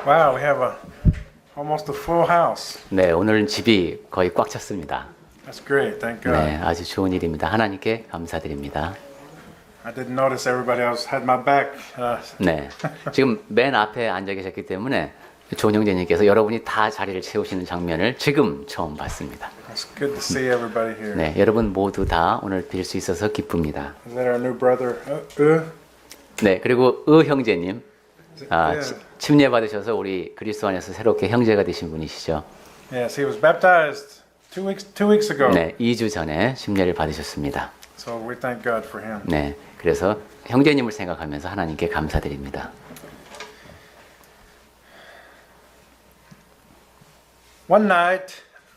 Wow, we have almost a full house. 네, 오늘은 집이 거의 꽉 찼습니다. That's great. Thank God. 네, 아주 좋은 일입니다. 하나님께 감사드립니다. I didn't notice everybody else had my back. 네, 지금 맨 앞에 앉아 계셨기 때문에 좋은 형제님께서 여러분이 다 자리를 채우시는 장면을 지금 처음 봤습니다. It's good to see everybody here. 네, 여러분 모두 다 오늘 뵐 수 있어서 기쁩니다. Is that our new brother? 네, 그리고 형제님, 침례 받으셔서 우리 그리스도 안에서 새롭게 형제가 되신 분이시죠. Yes, he was baptized two weeks ago. 네, 2주 전에 침례를 받으셨습니다. So we thank God for him. 네, 그래서 형제님을 생각하면서 하나님께 감사드립니다. One night,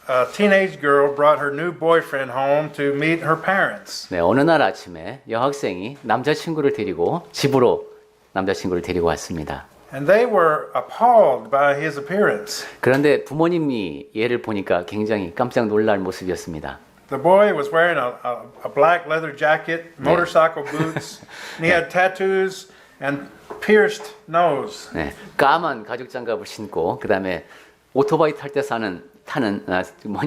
a teenage girl brought her new boyfriend home to meet her parents. 네, 어느 날 아침에 여학생이 남자친구를 데리고 집으로 남자친구를 데리고 왔습니다. And they were appalled by his appearance. 그런데 부모님이 얘를 보니까 굉장히 깜짝 놀랄 모습이었습니다. The boy was wearing a black leather jacket, motorcycle boots, and he had tattoos and pierced nose. 네, 까만 가죽 장갑을 신고 그다음에 오토바이 탈 때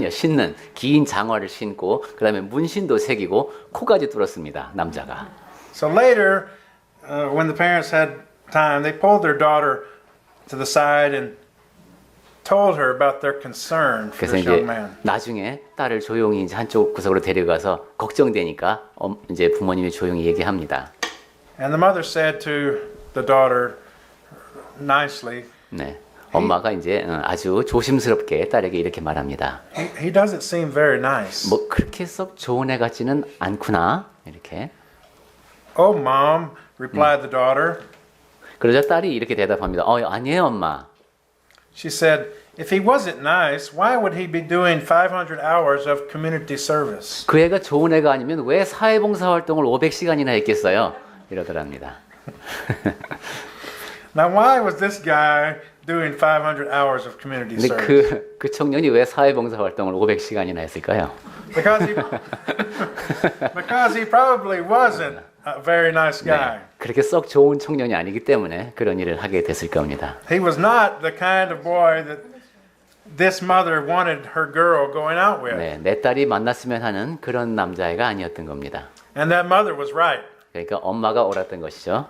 신는 긴 장화를 신고 그다음에 문신도 새기고 코까지 뚫었습니다. 남자가. So later, when the parents had time, they pulled their daughter to the side and told her about their concern for 그래서 this 이제 young man. 나중에 딸을 조용히 이제 한쪽 구석으로 데려가서 걱정되니까 이제 부모님이 조용히 얘기합니다. And the mother said to the daughter nicely, 네, 엄마가 이제 아주 조심스럽게 딸에게 이렇게 말합니다. he doesn't seem very nice. 뭐 그렇게 썩 좋은 애 같지는 않구나 이렇게. Oh, mom, replied the daughter. 그러자 딸이 이렇게 대답합니다. 아니에요 엄마. She said, if he wasn't nice, why would he be doing 500 hours of community service? 그 애가 좋은 애가 아니면 왜 사회봉사 활동을 500시간이나 했겠어요? 이러더랍니다. Now, why was this guy doing 500 hours of community 근데 service? 그 청년이 왜 사회봉사 활동을 500시간이나 했을까요? Because he probably wasn't a very nice guy. 네, 그렇게 썩 좋은 청년이 아니기 때문에 그런 일을 하게 됐을 겁니다. He was not the kind of boy that this mother wanted her girl going out with. 네, 내 딸이 만났으면 하는 그런 남자애가 아니었던 겁니다. And that mother was right. 그러니까 엄마가 옳았던 것이죠.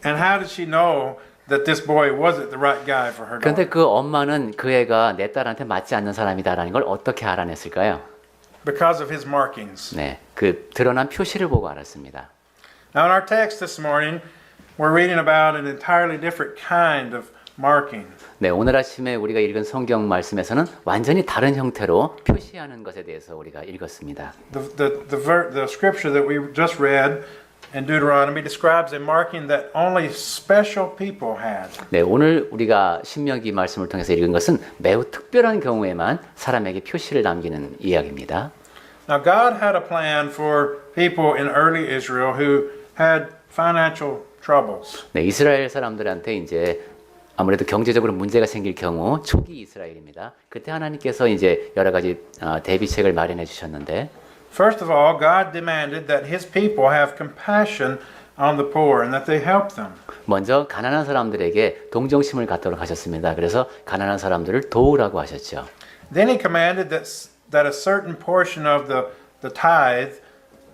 And how did she know that this boy wasn't the right guy for her daughter? 그런데 그 엄마는 그 애가 내 딸한테 맞지 않는 사람이다라는 걸 어떻게 알아냈을까요? Because of his markings. 네, 그 드러난 표시를 보고 알았습니다. Now in our text this morning, we're reading about an entirely different kind of marking. 네, 오늘 아침에 우리가 읽은 성경 말씀에서는 완전히 다른 형태로 표시하는 것에 대해서 우리가 읽었습니다. The scripture that we just read in Deuteronomy describes a marking that only special people had. 네, 오늘 우리가 신명기 말씀을 통해서 읽은 것은 매우 특별한 경우에만 사람에게 표시를 남기는 이야기입니다. Now God had a plan for people in early Israel who had financial troubles. 네, 이스라엘 사람들한테 이제 아무래도 경제적으로 문제가 생길 경우 초기 이스라엘입니다. 그때 하나님께서 이제 여러 가지 대비책을 마련해 주셨는데 First of all, God demanded that His people have compassion on the poor and that they help them. 먼저 가난한 사람들에게 동정심을 갖도록 하셨습니다. 그래서 가난한 사람들을 도우라고 하셨죠. Then He commanded that a certain portion of the tithe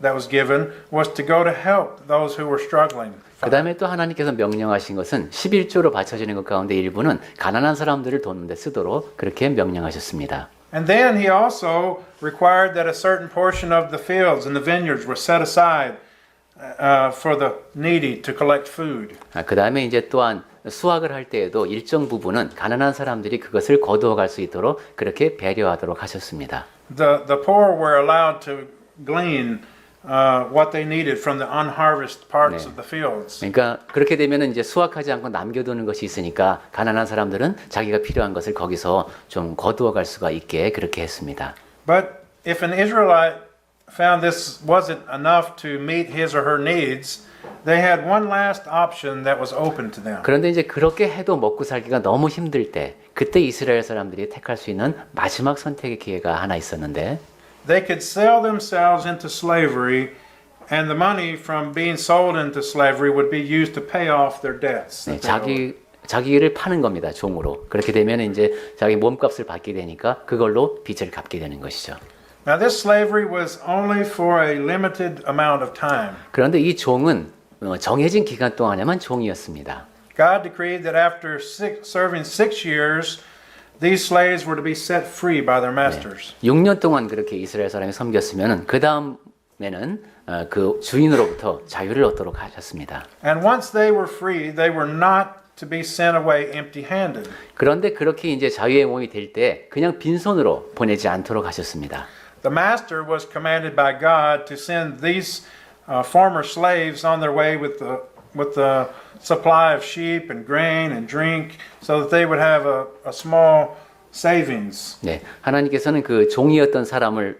that was given was to go to help those who were struggling. 그 다음에 또 하나님께서 명령하신 것은 11조로 바쳐지는 것 가운데 일부는 가난한 사람들을 돕는 데 쓰도록 그렇게 명령하셨습니다. And then He also required that a certain portion of the fields and the vineyards were set aside for the needy to collect food. 그 다음에 이제 또한 수확을 할 때에도 일정 부분은 가난한 사람들이 그것을 거두어 갈 수 있도록 그렇게 배려하도록 하셨습니다. The poor were allowed to glean what they needed from the unharvested parts of the fields. 그러니까 그렇게 되면은 이제 수확하지 않고 남겨두는 것이 있으니까 가난한 사람들은 자기가 필요한 것을 거기서 좀 거두어 갈 수가 있게 그렇게 했습니다. But if an Israelite found this wasn't enough to meet his or her needs, they had one last option that was open to them. 그런데 이제 그렇게 해도 먹고 살기가 너무 힘들 때 그때 이스라엘 사람들이 택할 수 있는 마지막 선택의 기회가 하나 있었는데 They could sell themselves into slavery, and the money from being sold into slavery would be used to pay off their debts. 네, 자기 자기를 파는 겁니다. 종으로. 그렇게 되면 이제 자기 몸값을 받게 되니까 그걸로 빚을 갚게 되는 것이죠. Now, this slavery was only for a limited amount of time. 그런데 이 종은 정해진 기간 동안에만 종이었습니다. God decreed that after serving 6 years, these slaves were to be set free by their masters. 6년 동안 그렇게 이스라엘 사람이 섬겼으면 그 다음에는 그 주인으로부터 자유를 얻도록 하셨습니다. And once they were free, they were not to be sent away empty-handed. 그런데 그렇게 이제 자유의 몸이 될 때 그냥 빈손으로 보내지 않도록 하셨습니다. The master was commanded by God to send these former slaves on their way with the supply of sheep and grain and drink, so that they would have a small savings. 네, 하나님께서는 그 종이었던 사람을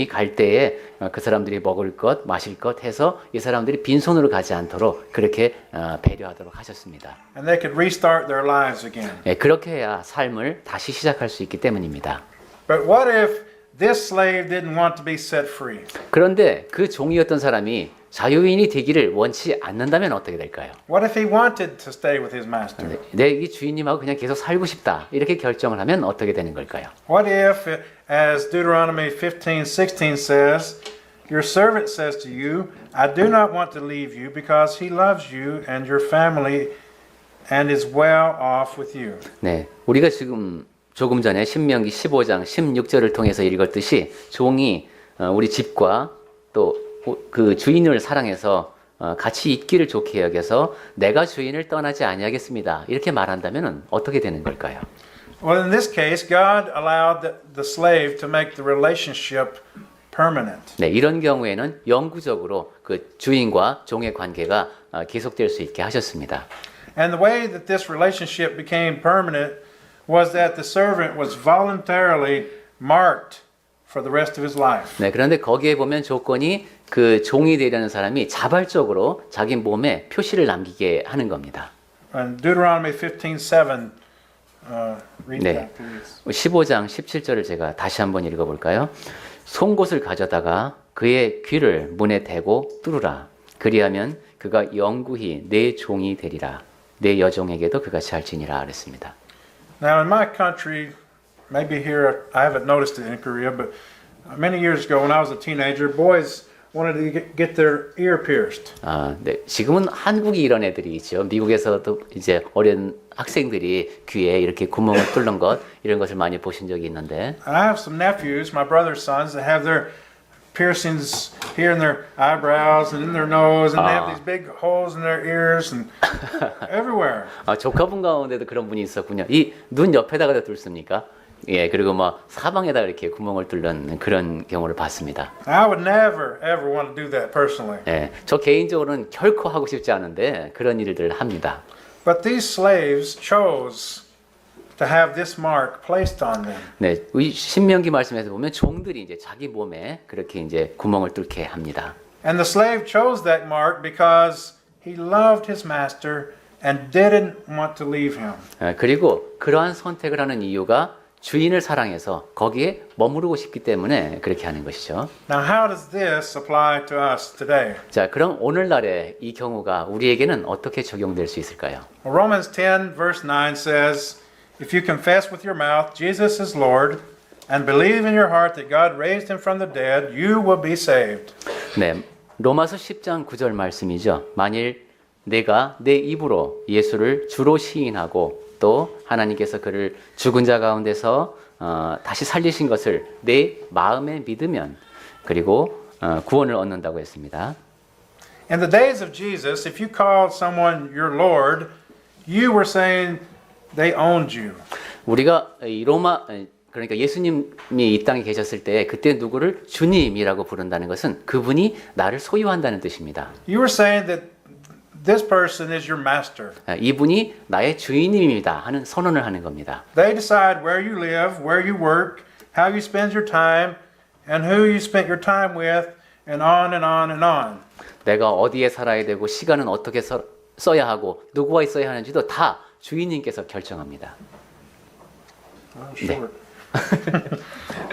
갈 때에 그 사람들이 먹을 것, 마실 것 해서 이 사람들이 빈손으로 가지 않도록 그렇게 배려하도록 하셨습니다. And they could restart their lives again. 네, 그렇게 해야 삶을 다시 시작할 수 있기 때문입니다. But what if this slave didn't want to be set free? 그런데 그 종이었던 사람이 자유인이 되기를 원치 않는다면 어떻게 될까요? What if he wanted to stay with his master? 내 이 주인님하고 그냥 계속 살고 싶다 이렇게 결정을 하면 어떻게 되는 걸까요? What if, as Deuteronomy 15:16 says, your servant says to you, I do not want to leave you because he loves you and your family and is well off with you. 네, 우리가 지금 조금 전에 신명기 15장 16절을 통해서 읽었듯이 종이 우리 집과 또 그 주인을 사랑해서 같이 있기를 좋게 여겨서 내가 주인을 떠나지 아니하겠습니다. 이렇게 말한다면 어떻게 되는 걸까요? Well, in this case, God allowed the slave to make the relationship permanent. 네, 이런 경우에는 영구적으로 그 주인과 종의 관계가 계속될 수 있게 하셨습니다. And the way that this relationship became permanent was that the servant was voluntarily marked for the rest of his life. 네, 그런데 거기에 보면 조건이 그 종이 되려는 사람이 자발적으로 자기 몸에 표시를 남기게 하는 겁니다. And Deuteronomy 15:7, read 네. that, please. 15장 17절을 제가 다시 한번 읽어볼까요? 송곳을 가져다가 그의 귀를 문에 대고 뚫으라. 그리하면 그가 영구히 내 종이 되리라. 내 여종에게도 그같이 할지니라 그랬습니다. Now, in my country, maybe here, I haven't noticed it in Korea, but many years ago when I was a teenager, boys wanted to get their ear pierced. 네. 지금은 한국이 이런 애들이 있죠. 미국에서도 이제 어린 학생들이 귀에 이렇게 구멍을 뚫는 것 이런 것을 많이 보신 적이 있는데 And I have some nephews, my brother's sons, that have their piercings here in their eyebrows and in their nose, and they have these big holes in their ears and everywhere. 조카분 가운데도 그런 분이 있었군요. 이 눈 옆에다가 뚫습니까? 예, 그리고 막 사방에다 이렇게 구멍을 뚫는 그런 경우를 봤습니다. I would never, ever want to do that personally. 예, 저 개인적으로는 결코 하고 싶지 않은데 그런 일들을 합니다. But these slaves chose to have this mark placed on them. 네, 이 신명기 말씀에서 보면 종들이 이제 자기 몸에 그렇게 이제 구멍을 뚫게 합니다. And the slave chose that mark because he loved his master and didn't want to leave him. 그리고 그러한 선택을 하는 이유가 주인을 사랑해서 거기에 머무르고 싶기 때문에 그렇게 하는 것이죠. Now, how does this apply to us today? 자, 그럼 오늘날의 이 경우가 우리에게는 어떻게 적용될 수 있을까요? Well, Romans 10 verse 9 says, if you confess with your mouth Jesus is Lord and believe in your heart that God raised him from the dead, you will be saved. 네, 로마서 10장 9절 말씀이죠. 만일 내가 내 입으로 예수를 주로 시인하고 또 하나님께서 그를 죽은 자 가운데서 다시 살리신 것을 내 마음에 믿으면 그리고 구원을 얻는다고 했습니다. In the days of Jesus, if you called someone your Lord, you were saying they owned you. 우리가 이 로마 그러니까 예수님이 이 땅에 계셨을 때 그때 누구를 주님이라고 부른다는 것은 그분이 나를 소유한다는 뜻입니다. You were saying that this person is your master. 이분이 나의 주인님입니다 하는 선언을 하는 겁니다. They decide where you live, where you work, how you spend your time, and who you spent your time with, and on and on and on. 내가 어디에 살아야 되고 시간은 어떻게 써야 하고 누구와 있어야 하는지도 다 주인님께서 결정합니다. Short.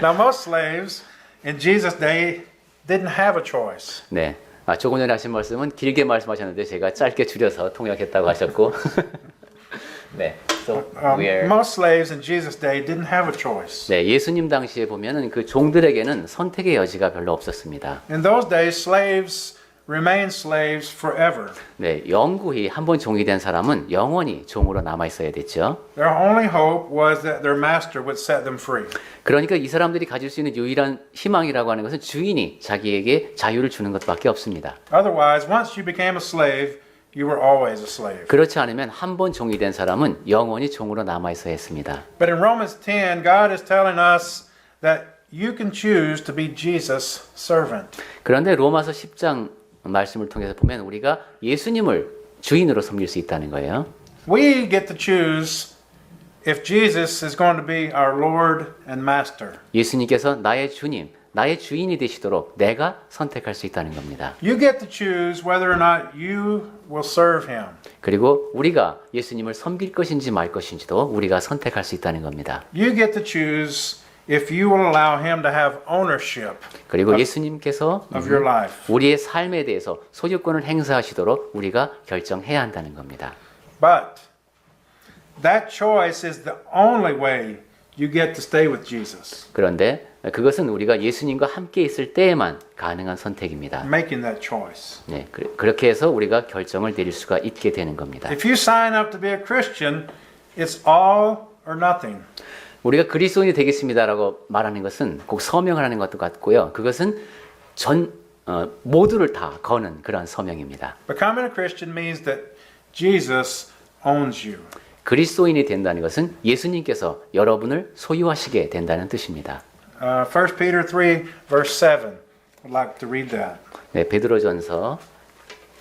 Now, most slaves in Jesus' day didn't have a choice. 네. 조금 전에 하신 말씀은 길게 말씀하셨는데 제가 짧게 줄여서 통역했다고 하셨고 네. So Most slaves in Jesus' day didn't have a choice. 네, 예수님 당시에 보면은 그 종들에게는 선택의 여지가 별로 없었습니다. In those days, slaves remained slaves forever. 네, 영구히 한 번 종이 된 사람은 영원히 종으로 남아 있어야 됐죠. Their only hope was that their master would set them free. 그러니까 이 사람들이 가질 수 있는 유일한 희망이라고 하는 것은 주인이 자기에게 자유를 주는 것밖에 없습니다. Otherwise, once you became a slave, you were always a slave. 그렇지 않으면 한 번 종이 된 사람은 영원히 종으로 남아 있어야 했습니다. But in Romans 10, God is telling us that you can choose to be Jesus' servant. 그런데 로마서 10장 말씀을 통해서 보면 우리가 예수님을 주인으로 섬길 수 있다는 거예요. We get to choose if Jesus is going to be our Lord and Master. 예수님께서 나의 주님, 나의 주인이 되시도록 내가 선택할 수 있다는 겁니다. You get to choose whether or not you will serve Him. 그리고 우리가 예수님을 섬길 것인지 말 것인지도 우리가 선택할 수 있다는 겁니다. You get to choose if you will allow Him to have ownership 그리고 예수님께서 of your life. 우리의 삶에 대해서 소유권을 행사하시도록 우리가 결정해야 한다는 겁니다. But that choice is the only way you get to stay with Jesus. 그런데 그것은 우리가 예수님과 함께 있을 때에만 가능한 선택입니다. Making that choice. 네, 그렇게 해서 우리가 결정을 내릴 수가 있게 되는 겁니다. If you sign up to be a Christian, it's all or nothing. 우리가 그리스도인이 되겠습니다라고 말하는 것은 꼭 서명을 하는 것도 같고요. 그것은 모두를 다 거는 그런 서명입니다. Becoming a Christian means that Jesus owns you. 그리스도인이 된다는 것은 예수님께서 여러분을 소유하시게 된다는 뜻입니다. 1 Peter 3 verse 7. I'd like to read that. 네, 베드로전서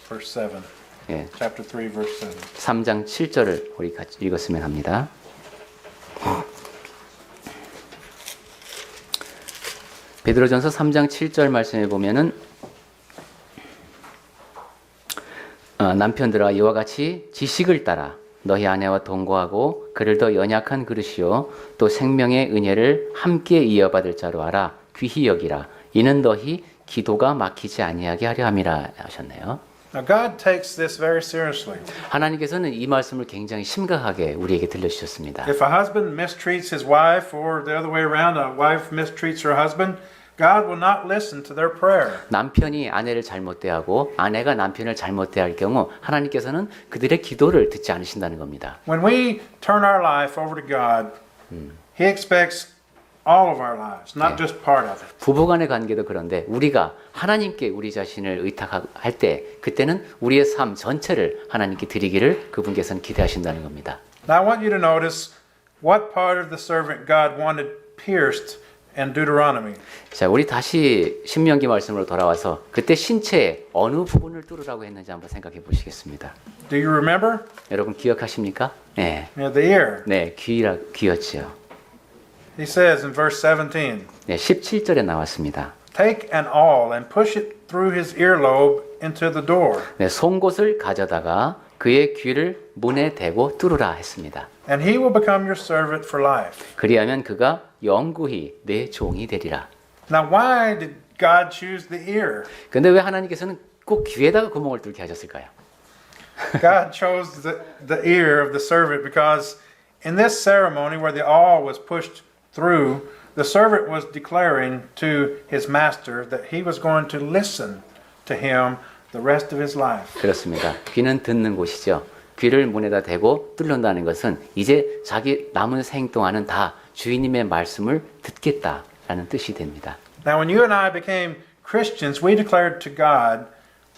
Verse 7. 네, Chapter 3 verse 7. 3장 7절을 우리 같이 읽었으면 합니다. 베드로전서 3장 7절 말씀에 보면은 남편들아 이와 같이 지식을 따라 너희 아내와 동거하고 그를 더 연약한 그릇이요 또 생명의 은혜를 함께 이어받을 자로 알아 귀히 여기라 이는 너희 기도가 막히지 아니하게 하려 함이라 하셨네요. Now God takes this very seriously. 하나님께서는 이 말씀을 굉장히 심각하게 우리에게 들려주셨습니다. If a husband mistreats his wife or the other way around, a wife mistreats her husband, God will not listen to their prayer. 남편이 아내를 잘못 대하고 아내가 남편을 잘못 대할 경우 하나님께서는 그들의 기도를 듣지 않으신다는 겁니다. When we turn our life over to God, He expects all of our lives, not just part of it. 부부간의 관계도 그런데 우리가 하나님께 우리 자신을 의탁할 때 그때는 우리의 삶 전체를 하나님께 드리기를 그분께서는 기대하신다는 겁니다. Now I want you to notice what part of the servant God wanted pierced in Deuteronomy. 자, 우리 다시 신명기 말씀으로 돌아와서 그때 신체의 어느 부분을 뚫으라고 했는지 한번 생각해 보시겠습니다. Do you remember? 여러분 기억하십니까? 네, Yeah, the ear. 네, 귀였지요. He says in verse 17, 네, 17절에 나왔습니다. take an awl and push it through his earlobe into the door, 네, 송곳을 가져다가 그의 귀를 문에 대고 뚫으라 했습니다. and he will become your servant for life. 그리하면 그가 영구히 내 종이 되리라. Now, why did God choose the ear? 근데 왜 하나님께서는 꼭 귀에다가 구멍을 뚫게 하셨을까요? God chose the ear of the servant because in this ceremony where the awl was pushed through, the servant was declaring to his master that he was going to listen to him the rest of his life. 그렇습니다. 귀는 듣는 곳이죠. 귀를 문에다 대고 뚫는다는 것은 이제 자기 남은 생 동안은 다 주인님의 말씀을 듣겠다라는 뜻이 됩니다. Now, when you and I became Christians, we declared to God,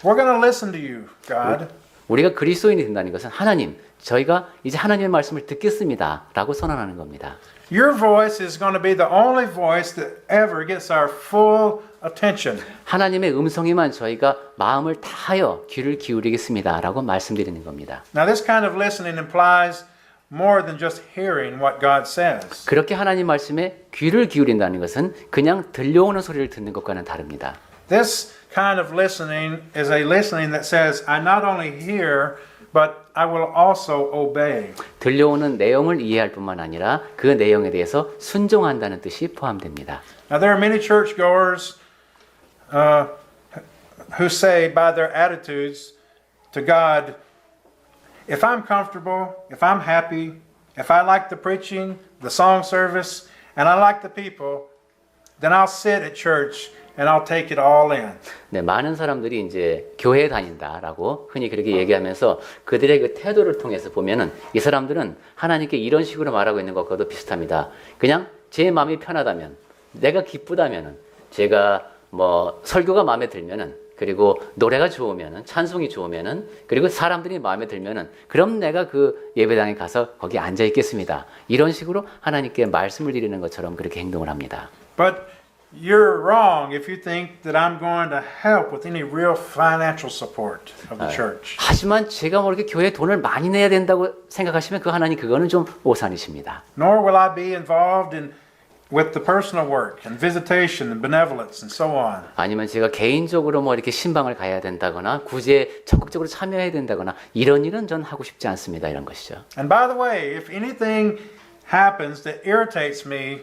we're going to listen to you, God. 우리가 그리스도인이 된다는 것은 하나님, 저희가 이제 하나님의 말씀을 듣겠습니다라고 선언하는 겁니다. Your voice is going to be the only voice that ever gets our full attention. 하나님의 음성에만 저희가 마음을 다하여 귀를 기울이겠습니다라고 말씀드리는 겁니다. Now, this kind of listening implies more than just hearing what God says. 그렇게 하나님 말씀에 귀를 기울인다는 것은 그냥 들려오는 소리를 듣는 것과는 다릅니다. This kind of listening is a listening that says, I not only hear, but I will also obey. 들려오는 내용을 이해할 뿐만 아니라 그 내용에 대해서 순종한다는 뜻이 포함됩니다. Now, there are many churchgoers who say by their attitudes to God, if I'm comfortable, if I'm happy, if I like the preaching, the song service, and I like the people, then I'll sit at church and I'll take it all in. 네, 많은 사람들이 이제 교회에 다닌다라고 흔히 그렇게 얘기하면서 그들의 그 태도를 통해서 보면은 이 사람들은 하나님께 이런 식으로 말하고 있는 것과도 비슷합니다. 그냥 제 마음이 편하다면, 내가 기쁘다면은, 제가 뭐 설교가 마음에 들면은, 그리고 노래가 좋으면은, 찬송이 좋으면은, 그리고 사람들이 마음에 들면은, 그럼 내가 그 예배당에 가서 거기 앉아 있겠습니다. 이런 식으로 하나님께 말씀을 드리는 것처럼 그렇게 행동을 합니다. But you're wrong if you think that I'm going to help with any real financial support of the church. 하지만 제가 뭐 이렇게 교회에 돈을 많이 내야 된다고 생각하시면 그 하나님 그거는 좀 오산이십니다. Nor will I be involved with the personal work and visitation and benevolence and so on. 아니면 제가 개인적으로 뭐 이렇게 신방을 가야 된다거나 구제에 적극적으로 참여해야 된다거나 이런 일은 전 하고 싶지 않습니다. 이런 것이죠. And by the way, if anything happens that irritates me,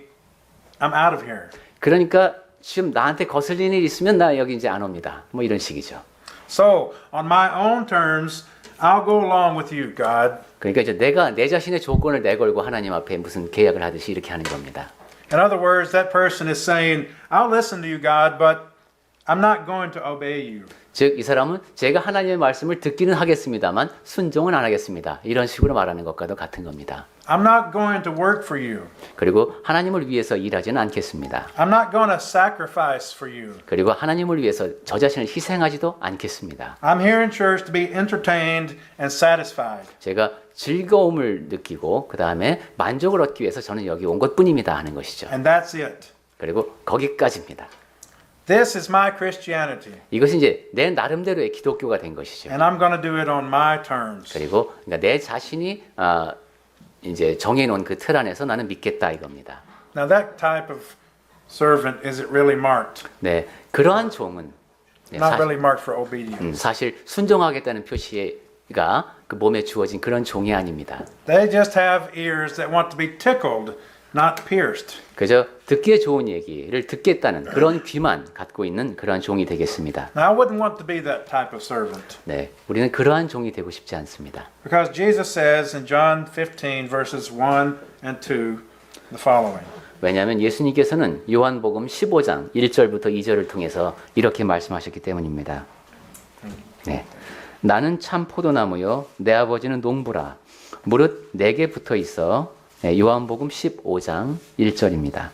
I'm out of here. 그러니까 지금 나한테 거슬리는 일이 있으면 나 여기 이제 안 옵니다. 뭐 이런 식이죠. So, on my own terms, I'll go along with you, God. 그러니까 이제 내가 내 자신의 조건을 내걸고 하나님 앞에 무슨 계약을 하듯이 이렇게 하는 겁니다. In other words, that person is saying, I'll listen to you, God, but I'm not going to obey you. 즉, 이 사람은 제가 하나님의 말씀을 듣기는 하겠습니다만 순종은 안 하겠습니다. 이런 식으로 말하는 것과도 같은 겁니다. I'm not going to work for you. 그리고 하나님을 위해서 일하지는 않겠습니다. I'm not going to sacrifice for you. 그리고 하나님을 위해서 저 자신을 희생하지도 않겠습니다. I'm here in church to be entertained and satisfied. 제가 즐거움을 느끼고 그 다음에 만족을 얻기 위해서 저는 여기 온 것뿐입니다 하는 것이죠. And that's it. 그리고 거기까지입니다. This is my Christianity. 이것이 이제 내 나름대로의 기독교가 된 것이죠. And I'm going to do it on my terms. 그리고 그러니까 내 자신이 이제 정해놓은 그 틀 안에서 나는 믿겠다 이겁니다. Now that type of servant, is it really marked? 네, 그러한 종은 네, Not really marked for obedience. 사실 순종하겠다는 표시가 그 몸에 주어진 그런 종이 아닙니다. They just have ears that want to be tickled, not pierced. 그저 듣기에 좋은 얘기를 듣겠다는 그런 귀만 갖고 있는 그러한 종이 되겠습니다. Now I wouldn't want to be that type of servant. 네, 우리는 그러한 종이 되고 싶지 않습니다. Because Jesus says in John 15 verses 1 and 2 the following. 왜냐하면 예수님께서는 요한복음 15장 1절부터 2절을 통해서 이렇게 말씀하셨기 때문입니다. 네, 나는 참 포도나무요 내 아버지는 농부라. 무릇 내게 붙어 있어. 네, 요한복음 15장 1절입니다.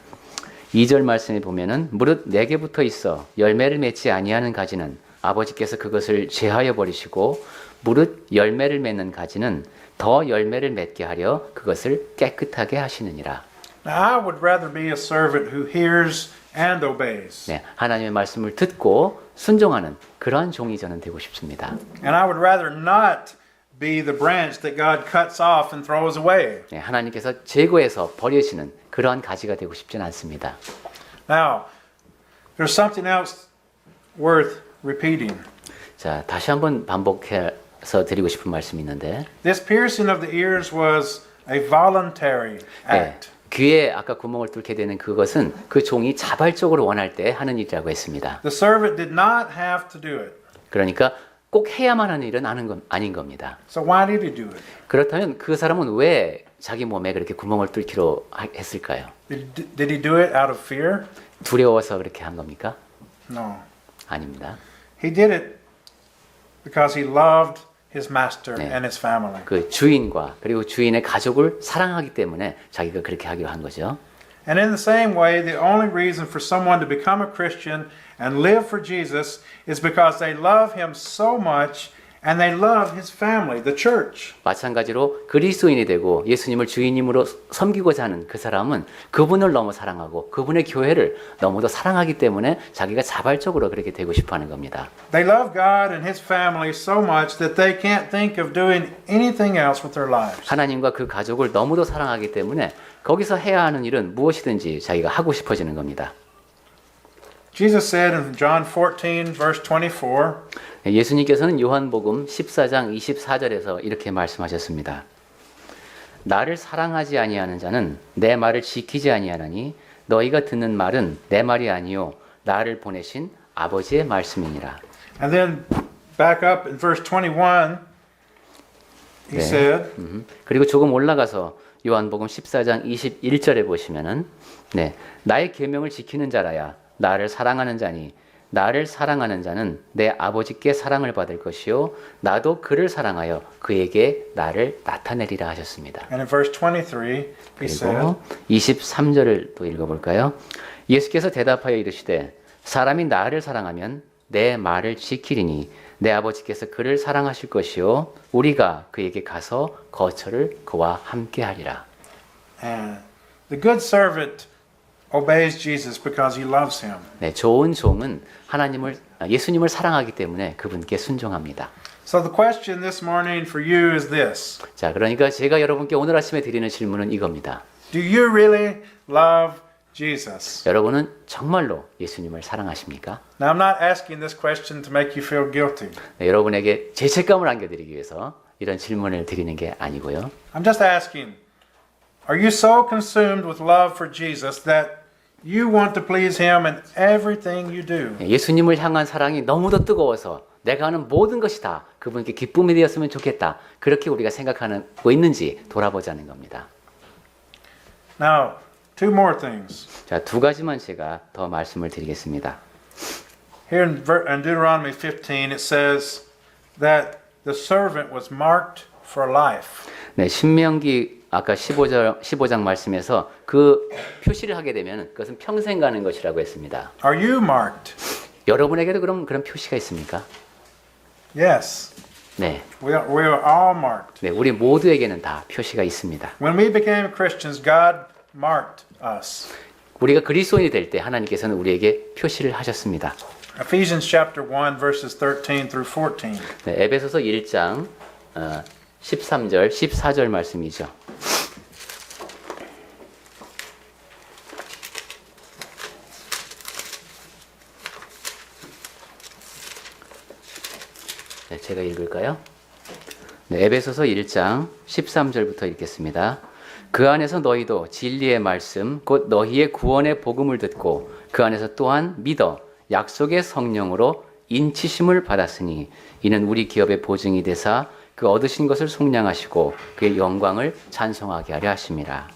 2절 말씀에 보면은 무릇 내게 붙어 있어 열매를 맺지 아니하는 가지는 아버지께서 그것을 제하여 버리시고 무릇 열매를 맺는 가지는 더 열매를 맺게 하려 그것을 깨끗하게 하시느니라. Now I would rather be a servant who hears and obeys. 네, 하나님의 말씀을 듣고 순종하는 그러한 종이 저는 되고 싶습니다. And I would rather not be the branch that God cuts off and throws away. 네, 하나님께서 제거해서 버리시는 그러한 가지가 되고 싶지는 않습니다. Now, there's something else worth repeating. 자, 다시 한번 반복해서 드리고 싶은 말씀이 있는데 This piercing of the ears was a voluntary act. 귀에 아까 구멍을 뚫게 되는 그것은 그 종이 자발적으로 원할 때 하는 일이라고 했습니다. The servant did not have to do it. 그러니까 꼭 해야만 하는 일은 아닌 겁니다. So why did he do it? 그렇다면 그 사람은 왜 자기 몸에 그렇게 구멍을 뚫기로 했을까요? Did he do it out of fear? 두려워서 그렇게 한 겁니까? No. 아닙니다. He did it because he loved his master 네. and his family. 그 주인과 그리고 주인의 가족을 사랑하기 때문에 자기가 그렇게 하기로 한 거죠. And in the same way, the only reason for someone to become a Christian and live for Jesus is because they love him so much and they love his family, the church. 마찬가지로 그리스도인이 되고 예수님을 주인님으로 섬기고자 하는 그 사람은 그분을 너무 사랑하고 그분의 교회를 너무도 사랑하기 때문에 자기가 자발적으로 그렇게 되고 싶어 하는 겁니다. They love God and his family so much that they can't think of doing anything else with their lives. 하나님과 그 가족을 너무도 사랑하기 때문에 거기서 해야 하는 일은 무엇이든지 자기가 하고 싶어지는 겁니다. Jesus said in John 14 verse 24, 예수님께서는 요한복음 14장 24절에서 이렇게 말씀하셨습니다. 나를 사랑하지 아니하는 자는 내 말을 지키지 아니하나니 너희가 듣는 말은 내 말이 아니요 나를 보내신 아버지의 말씀이니라. and then back up in verse 21, he said, 그리고 조금 올라가서 요한복음 14장 21절에 보시면은 네, 나의 계명을 지키는 자라야 나를 사랑하는 자니 나를 사랑하는 자는 내 아버지께 사랑을 받을 것이요 나도 그를 사랑하여 그에게 나를 나타내리라 하셨습니다. And in verse 23, he said, 그리고 23절을 또 읽어볼까요? 예수께서 대답하여 이르시되 사람이 나를 사랑하면 내 말을 지키리니 내 아버지께서 그를 사랑하실 것이요 우리가 그에게 가서 거처를 그와 함께 하리라. and the good servant obeys Jesus because he loves him. 네, 좋은 종은 예수님을 사랑하기 때문에 그분께 순종합니다. So the question this morning for you is this. 자, 그러니까 제가 여러분께 오늘 아침에 드리는 질문은 이겁니다. Do you really love Jesus? 여러분은 정말로 예수님을 사랑하십니까? Now, I'm not asking this question to make you feel guilty. 네, 여러분에게 죄책감을 안겨드리기 위해서 이런 질문을 드리는 게 아니고요. I'm just asking, are you so consumed with love for Jesus that you want to please him in everything you do? 네, 예수님을 향한 사랑이 너무도 뜨거워서 내가 하는 모든 것이 다 그분께 기쁨이 되었으면 좋겠다. 그렇게 우리가 생각하고 있는지 돌아보자는 겁니다. Now, two more things. 자, 두 가지만 제가 더 말씀을 드리겠습니다. Here in Deuteronomy 15, it says that the servant was marked for life. 네, 신명기 아까 15장 말씀에서 그 표시를 하게 되면 그것은 평생 가는 것이라고 했습니다. Are you marked? 여러분에게도 그런 표시가 있습니까? Yes. 네. We are all marked. 네, 우리 모두에게는 다 표시가 있습니다. When we became Christians, God marked us. 우리가 그리스도인이 될 때 하나님께서는 우리에게 표시를 하셨습니다. Ephesians chapter 1 verses 13 through 14. 네, 에베소서 1장 13절, 14절 말씀이죠. 네, 제가 읽을까요? 네, 에베소서 1장 13절부터 읽겠습니다. 그 안에서 너희도 진리의 말씀 곧 너희의 구원의 복음을 듣고 그 안에서 또한 믿어 약속의 성령으로 인치심을 받았으니 이는 우리 기업의 보증이 되사 그 얻으신 것을 속량하시고 그의 영광을 찬송하게 하려 하심이라.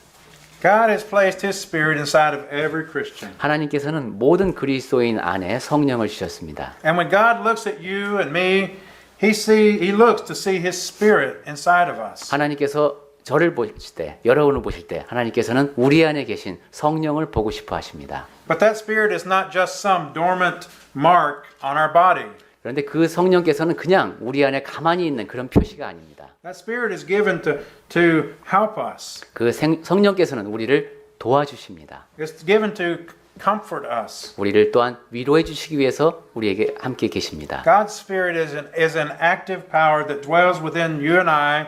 God has placed His Spirit inside of every Christian. 하나님께서는 모든 그리스도인 안에 성령을 주셨습니다. And when God looks at you and me, He looks to see His Spirit inside of us. 하나님께서 저를 보실 때, 여러분을 보실 때 하나님께서는 우리 안에 계신 성령을 보고 싶어 하십니다. But that Spirit is not just some dormant mark on our body. 그런데 그 성령께서는 그냥 우리 안에 가만히 있는 그런 표시가 아닙니다. That Spirit is given to help us. 그 성령께서는 우리를 도와주십니다. It's given to comfort us. 우리를 또한 위로해 주시기 위해서 우리에게 함께 계십니다. God's Spirit is an active power that dwells within you and I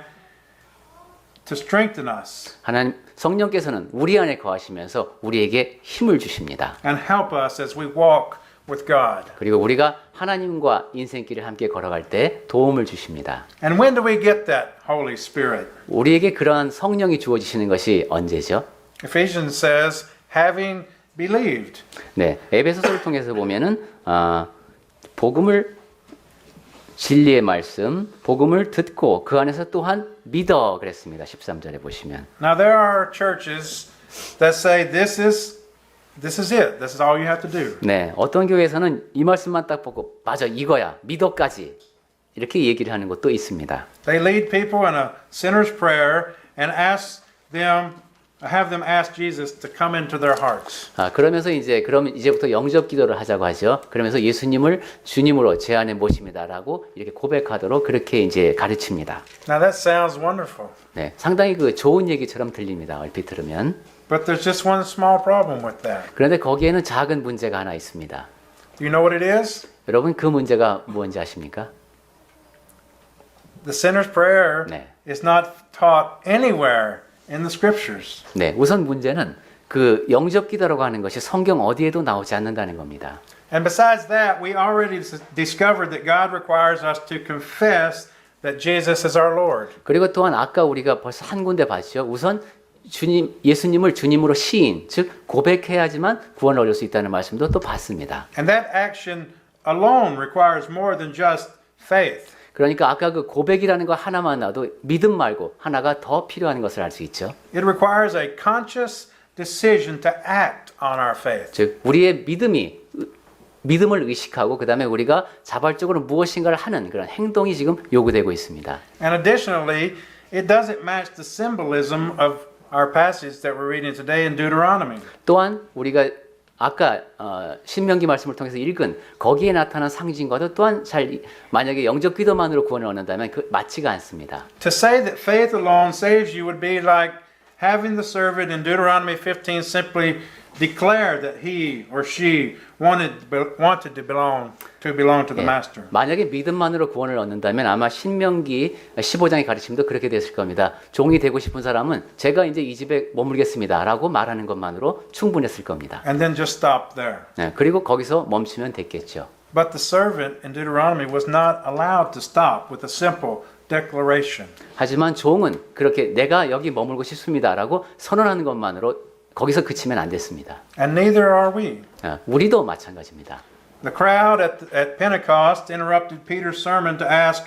to strengthen us 하나님 성령께서는 우리 안에 거하시면서 우리에게 힘을 주십니다. and help us as we walk with God. 그리고 우리가 하나님과 인생길을 함께 걸어갈 때 도움을 주십니다. And when do we get that Holy Spirit? 우리에게 그러한 성령이 주어지시는 것이 언제죠? Ephesians says, having believed. 네, 에베소서를 통해서 보면은 복음을 진리의 말씀, 복음을 듣고 그 안에서 또한 믿어 그랬습니다. 13절에 보시면. Now there are churches that say this is it. This is all you have to do. 네, 어떤 교회에서는 이 말씀만 딱 보고 맞아 이거야 믿어까지 이렇게 얘기를 하는 것도 있습니다. They lead people in a sinner's prayer and have them ask Jesus to come into their hearts. 그러면서 그럼 이제부터 영접 기도를 하자고 하죠. 그러면서 예수님을 주님으로 제 안에 모십니다라고 이렇게 고백하도록 그렇게 이제 가르칩니다. Now that sounds wonderful. 네, 상당히 그 좋은 얘기처럼 들립니다. 얼핏 들으면. But there's just one small problem with that. 그런데 거기에는 작은 문제가 하나 있습니다. Do you know what it is? 여러분 그 문제가 뭔지 아십니까? The sinner's prayer 네. is not taught anywhere in the scriptures. 네, 우선 문제는 그 영접 기도라고 하는 것이 성경 어디에도 나오지 않는다는 겁니다. And besides that, we already discovered that God requires us to confess that Jesus is our Lord. 그리고 또한 아까 우리가 벌써 한 군데 봤죠. 우선 예수님을 주님으로 시인, 즉 고백해야지만 구원을 얻을 수 있다는 말씀도 또 봤습니다. And that action alone requires more than just faith. 그러니까 아까 그 고백이라는 거 하나만 놔도 믿음 말고 하나가 더 필요한 것을 알 수 있죠. It requires a conscious decision to act on our faith. 즉 우리의 믿음을 의식하고 그다음에 우리가 자발적으로 무엇인가를 하는 그런 행동이 지금 요구되고 있습니다. And additionally, it doesn't match the symbolism of our passage that we're reading today in Deuteronomy. 또한 우리가 아까 신명기 말씀을 통해서 읽은 거기에 나타난 상징과도 또한 잘 만약에 영적 기도만으로 구원을 얻는다면 그 맞지가 않습니다. To say that faith alone saves you would be like having the servant in Deuteronomy 15 simply declare that he or she wanted to belong to the master. 만약에 믿음만으로 구원을 얻는다면 아마 신명기 15장의 가르침도 그렇게 됐을 겁니다. 종이 되고 싶은 사람은 제가 이제 이 집에 머물겠습니다라고 말하는 것만으로 충분했을 겁니다. And then just stop there. 네, 그리고 거기서 멈추면 됐겠죠. But the servant in Deuteronomy was not allowed to stop with a simple declaration. 하지만 종은 그렇게 내가 여기 머물고 싶습니다라고 선언하는 것만으로 거기서 그치면 안 됐습니다. And neither are we. 우리도 마찬가지입니다. The crowd at Pentecost interrupted Peter's sermon to ask,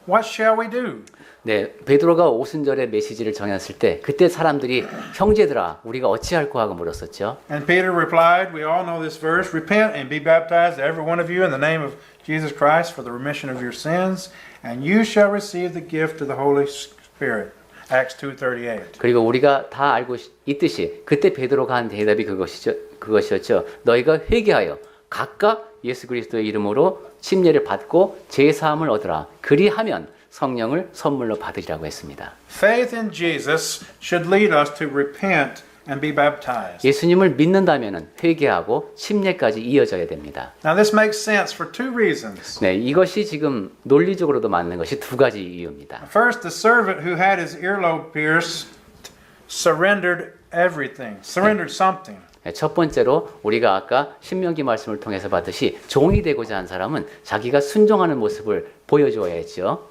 "What shall we do?" 네, 베드로가 오순절의 메시지를 전했을 때 그때 사람들이 형제들아 우리가 어찌할꼬 하고 물었었죠. And Peter replied, we all know this verse, repent and be baptized every one of you in the name of Jesus Christ for the remission of your sins, and you shall receive the gift of the Holy Spirit. Acts 2:38. 그리고 우리가 다 알고 있듯이 그때 베드로가 한 대답이 그것이었죠. 너희가 회개하여 각각 예수 그리스도의 이름으로 침례를 받고 제 사함을 얻으라. 그리하면 성령을 선물로 받으리라고 했습니다. Faith in Jesus should lead us to repent and be baptized. 예수님을 믿는다면은 회개하고 침례까지 이어져야 됩니다. Now this makes sense for two reasons. 네, 이것이 지금 논리적으로도 맞는 것이 두 가지 이유입니다. First, the servant who had his earlobe pierced surrendered everything, surrendered something. 네, 첫 번째로 우리가 아까 신명기 말씀을 통해서 봤듯이 종이 되고자 한 사람은 자기가 순종하는 모습을 보여주어야 했죠.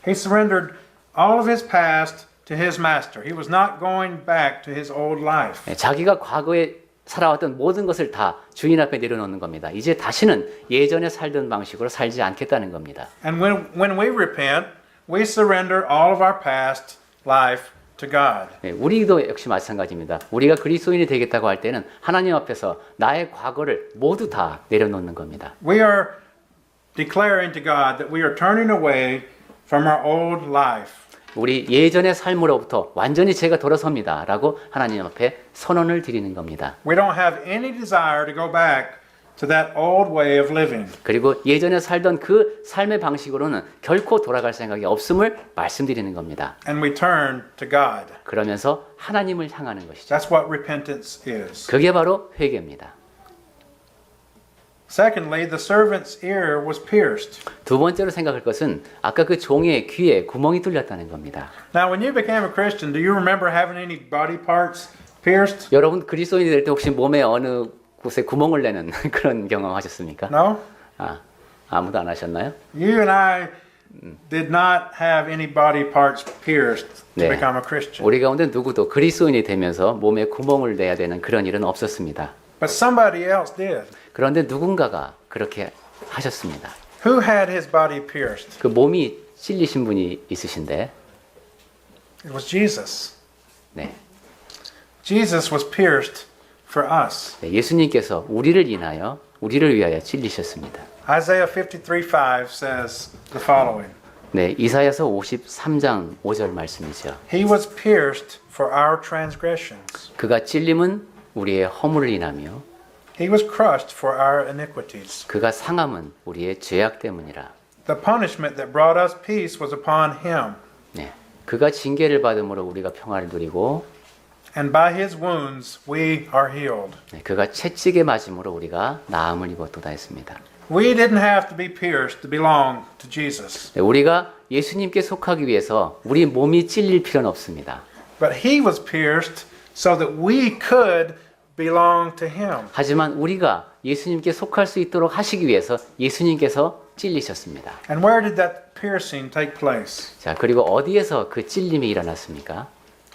He surrendered all of his past to his master. He was not going back to his old life. 네, 자기가 과거에 살아왔던 모든 것을 다 주인 앞에 내려놓는 겁니다. 이제 다시는 예전에 살던 방식으로 살지 않겠다는 겁니다. And when we repent, we surrender all of our past life to God. 네, 우리도 역시 마찬가지입니다. 우리가 그리스도인이 되겠다고 할 때는 하나님 앞에서 나의 과거를 모두 다 내려놓는 겁니다. We are declaring to God that we are turning away from our old life. 우리 예전의 삶으로부터 완전히 제가 돌아섭니다. 라고 하나님 앞에 선언을 드리는 겁니다. We don't have any desire to go back to that old way of living. 그리고 예전에 살던 그 삶의 방식으로는 결코 돌아갈 생각이 없음을 말씀드리는 겁니다. And we turn to God. 그러면서 하나님을 향하는 것이죠. That's what repentance is. 그게 바로 회개입니다. Secondly, the servant's ear was pierced. 두 번째로 생각할 것은 아까 그 종의 귀에 구멍이 뚫렸다는 겁니다. Now, when you became a Christian, do you remember having any body parts pierced? 여러분 그리스도인이 될 때 혹시 몸에 어느 곳에 구멍을 내는 그런 경험하셨습니까? No? 아무도 안 하셨나요? You and I did not have any body parts pierced to 네. become a Christian. 우리 가운데 누구도 그리스도인이 되면서 몸에 구멍을 내야 되는 그런 일은 없었습니다. But somebody else did. 그런데 누군가가 그렇게 하셨습니다. Who had his body pierced? 그 몸이 찔리신 분이 있으신데, It was Jesus. 네. Jesus was pierced for us. 네, 예수님께서 우리를 인하여, 우리를 위하여 찔리셨습니다. Isaiah 53:5 says the following. 네, 이사야서 53장 5절 말씀이죠. He was pierced for our transgressions. 그가 찔림은 우리의 허물을 인하며 He was crushed for our iniquities. 그가 상함은 우리의 죄악 때문이라. The punishment that brought us peace was upon him, 네, 그가 징계를 받음으로 우리가 평화를 누리고 and by his wounds we are healed. 네, 그가 채찍에 맞음으로 우리가 나음을 입었도다 했습니다. We didn't have to be pierced to belong to Jesus, 네, 우리가 예수님께 속하기 위해서 우리 몸이 찔릴 필요는 없습니다. but he was pierced so that we could belong to him. 하지만 우리가 예수님께 속할 수 있도록 하시기 위해서 예수님께서 찔리셨습니다. And where did that piercing take place? 자, 그리고 어디에서 그 찔림이 일어났습니까?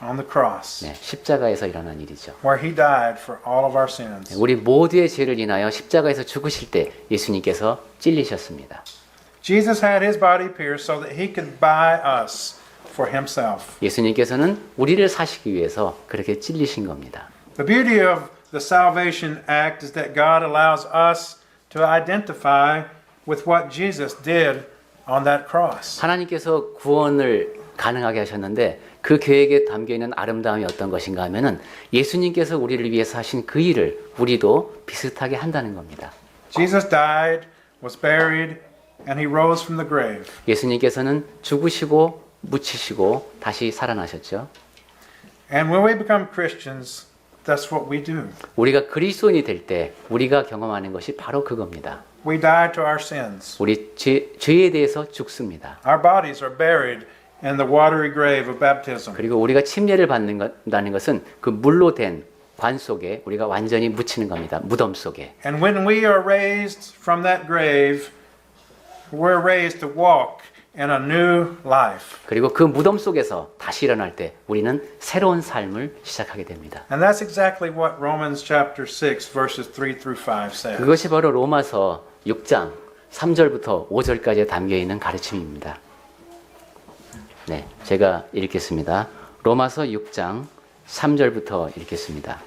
On the cross, 네, 십자가에서 일어난 일이죠. where he died for all of our sins. 우리 모두의 죄를 인하여 십자가에서 죽으실 때 예수님께서 찔리셨습니다. Jesus had his body pierced so that he could buy us for himself. 예수님께서는 우리를 사시기 위해서 그렇게 찔리신 겁니다. The beauty of the salvation act is that God allows us to identify with what Jesus did on that cross. 하나님께서 구원을 가능하게 하셨는데 그 계획에 담겨 있는 아름다움이 어떤 것인가 하면은 예수님께서 우리를 위해서 하신 그 일을 우리도 비슷하게 한다는 겁니다. Jesus died, was buried, and he rose from the grave. 예수님께서는 죽으시고 묻히시고 다시 살아나셨죠. And when we become Christians, that's what we do. 우리가 그리스도인이 될 때 우리가 경험하는 것이 바로 그겁니다. We die to our sins. 우리 죄에 대해서 죽습니다. Our bodies are buried in the watery grave of baptism. 그리고 우리가 침례를 받는다는 것은 그 물로 된 관 속에 우리가 완전히 묻히는 겁니다. 무덤 속에. And when we are raised from that grave, we're raised to walk in a new life. 그리고 그 무덤 속에서 다시 일어날 때 우리는 새로운 삶을 시작하게 됩니다. And that's exactly what Romans chapter 6 verses 3 through 5 says. 그것이 바로 로마서 6장 3절부터 5절까지 담겨 있는 가르침입니다. 네, 제가 읽겠습니다. 로마서 6장 3절부터 읽겠습니다.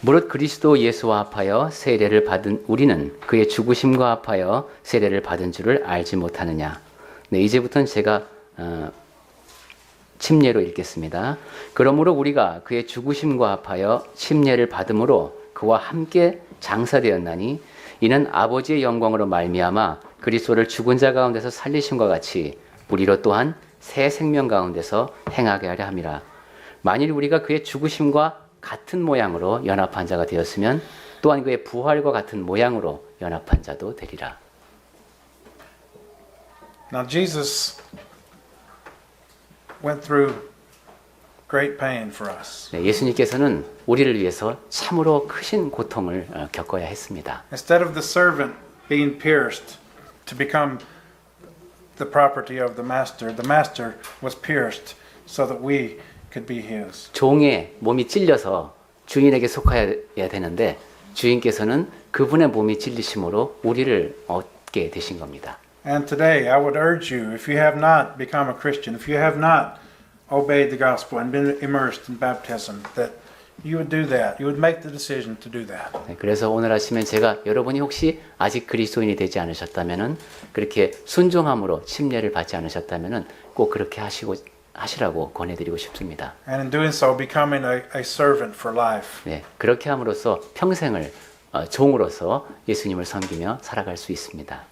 무릇 그리스도 예수와 합하여 세례를 받은 우리는 그의 죽으심과 합하여 세례를 받은 줄을 알지 못하느냐. 네, 이제부터는 제가 침례로 읽겠습니다. 그러므로 우리가 그의 죽으심과 합하여 침례를 받음으로 그와 함께 장사되었나니 이는 아버지의 영광으로 말미암아 그리스도를 죽은 자 가운데서 살리심과 같이 우리로 또한 새 생명 가운데서 행하게 하려 함이라. 만일 우리가 그의 죽으심과 같은 모양으로 연합한 자가 되었으면 또한 그의 부활과 같은 모양으로 연합한 자도 되리라. Now Jesus went through great pain for us. 네, 예수님께서는 우리를 위해서 참으로 크신 고통을 겪어야 했습니다. Instead of the servant being pierced to become the property of the master was pierced so that we could be his. 종의 몸이 찔려서 주인에게 속해야 되는데 주인께서는 그분의 몸이 찔리심으로 우리를 얻게 되신 겁니다. And today I would urge you, if you have not become a Christian, if you have not obeyed the gospel and been immersed in baptism, that you would do that. You would make the decision to do that. 네, 그래서 오늘 아침에 제가 여러분이 혹시 아직 그리스도인이 되지 않으셨다면은 그렇게 순종함으로 침례를 받지 않으셨다면은 꼭 그렇게 하시라고 권해드리고 싶습니다. And in doing so, becoming a servant for life. 네, 그렇게 함으로써 평생을 종으로서 예수님을 섬기며 살아갈 수 있습니다.